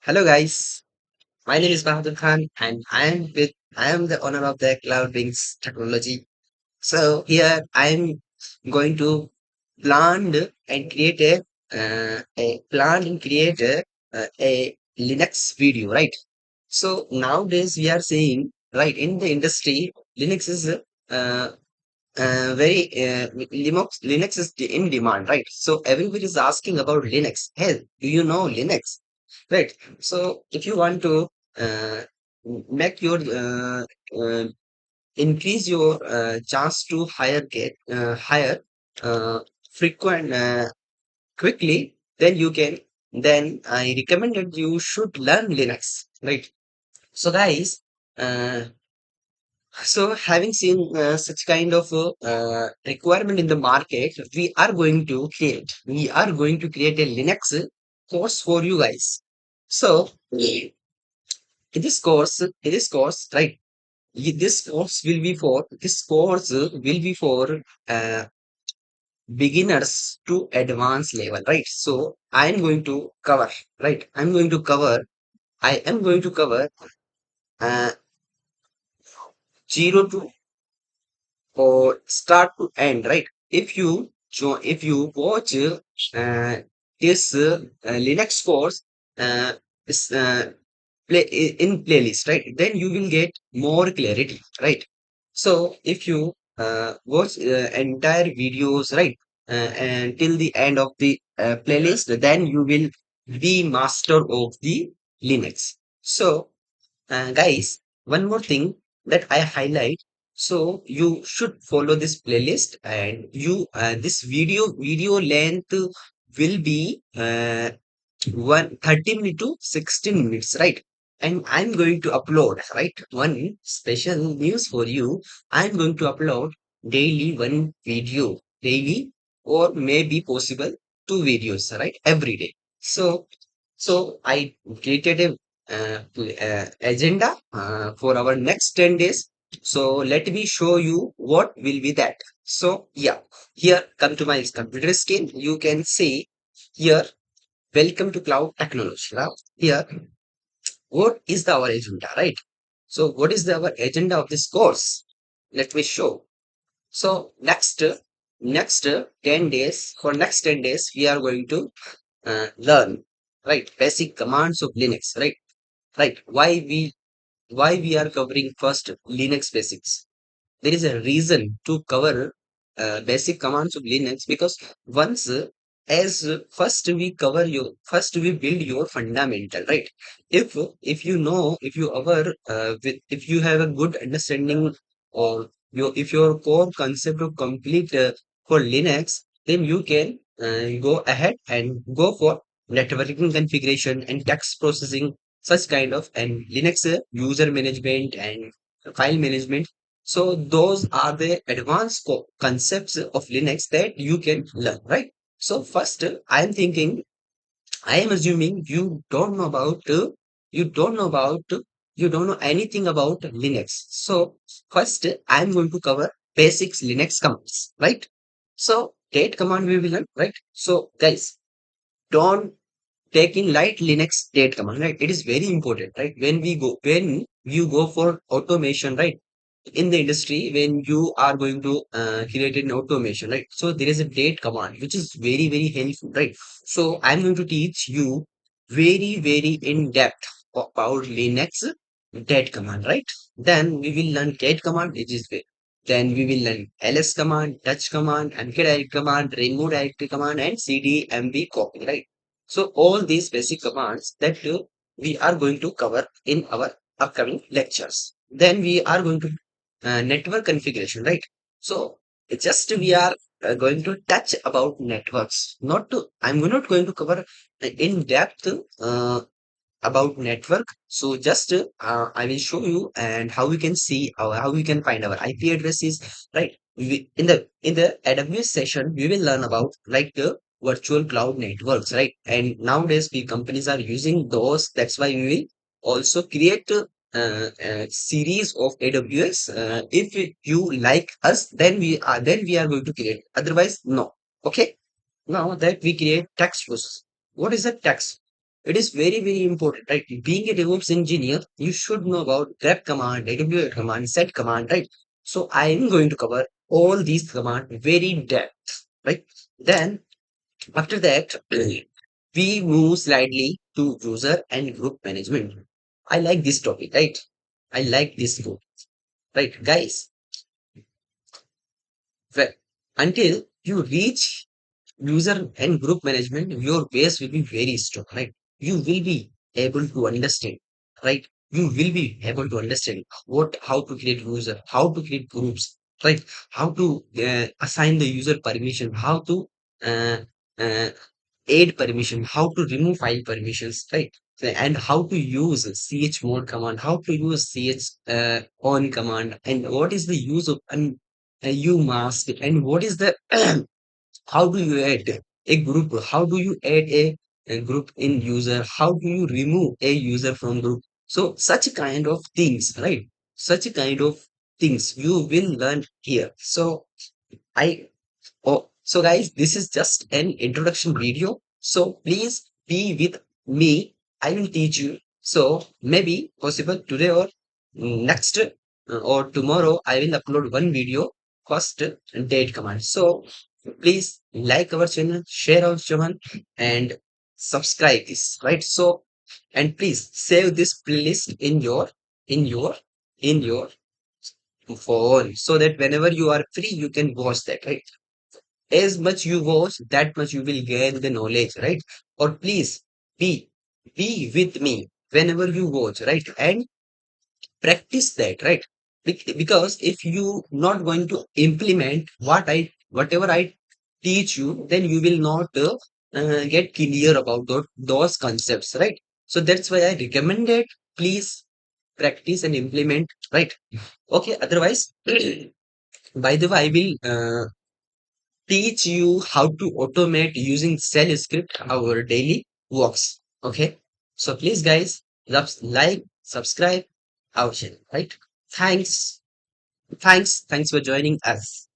Hello guys, my name is Bahadur Khan and I am the owner of the Cloudwings technology. So here I am going to plan and create a plan and create a Linux video, right? So nowadays we are saying, right, in the industry Linux is very Linux is in demand, right? So everybody is asking about Linux. Hey, do you know Linux? Right. So if you want to uh, make your increase your chance to hire uh, frequent quickly, then you can. Then I recommend that you should learn Linux. Right. So guys, uh, so having seen such kind of requirement in the market, we are going to create a Linux course for you guys. So in this course, right? This course will be for uh, beginners to advanced level, right? So I am going to cover uh, zero to or start to end, right? If you watch this Linux course uh, is, in playlist, right? Then you will get more clarity, right? So if you watch entire videos, right, and till the end of the playlist, then you will be master of the Linux. So guys, one more thing that I highlight. So you should follow this playlist, and you this video length will be 130 minutes to 16 minutes, right? And I'm going to upload, right? One special news for you. I'm going to upload daily one video, daily, or maybe possible two videos, right? Every day. So I created a agenda for our next 10 days. So let me show you what will be that. So yeah, here come to my computer screen. You can see here, welcome to cloud technology. Now here, what is our agenda, right? So what is our agenda of this course? Let me show. So next 10 days, for next 10 days, we are going to learn, right, basic commands of Linux, right? Right. Why we are covering first Linux basics? There is a reason to cover basic commands of Linux, because once as first we cover your first we build your fundamental, right? If you have a good understanding, or if your core concept of complete for Linux, then you can go ahead and go for networking configuration and text processing, such kind of, and Linux user management and file management. So those are the advanced concepts of Linux that you can learn, right? So first, I am assuming you don't know about, you don't know anything about Linux. So first, I am going to cover basics Linux commands, right? So date command we will learn, right? So guys, don't take in light Linux date command, right? It is very important, right? When you go for automation, right? In the industry, when you are going to create an automation, right? So there is a date command which is very very helpful, right? So I'm going to teach you very in depth about Linux date command, right? Then we will learn date command, which is then we will learn ls command, touch command, mkdirect command, remove directory command, and cdmb copy, right? So all these basic commands that we are going to cover in our upcoming lectures. Then we are going to network configuration, right? So just we are going to touch about networks. Not to, I'm not going to cover in depth about network. So just I will show you and how we can see how we can find our IP addresses, right? In the AWS session, we will learn about like the virtual cloud networks, right? And nowadays, companies are using those. That's why we will also create a series of AWS. If you like us, then we are going to create. Otherwise, no. Okay. Now that we create text process, what is a text? it is very, very important, right? Being a DevOps engineer, you should know about grep command, AWS command, set command, right? So I am going to cover all these commands very in depth, right? Then after that, we move slightly to user and group management. I like this topic, right? I like this group, right? Guys, well, until you reach user and group management, your base will be very strong, right? You will be able to understand, right? You will be able to understand how to create user, how to create groups, right? How to assign the user permission, how to uh, uh, add permission, how to remove file permissions, right? And how to use chmod command, how to use ch on command, and what is the use of umask, and what is the how do you add a group? How do you add a group in user? How do you remove a user from group? So such kind of things, right? Such kind of things you will learn here. So I so guys, this is just an introduction video. So please be with me. I will teach you. So maybe possible today or next or tomorrow I will upload one video first date command. So please like our channel, share our channel, and subscribe this, right? So and please save this playlist in your in your phone so that whenever you are free you can watch that, right? As much you watch, that much you will gain the knowledge, right? Or please be be with me whenever you watch, right? And practice that, right? Because if you not going to implement whatever I teach you, then you will not get clear about those concepts, right? So that's why I recommended, please practice and implement, right? Okay, otherwise by the way I will teach you how to automate using shell script our daily works. Okay. So please guys, like, subscribe our channel, right? Thanks. Thanks for joining us.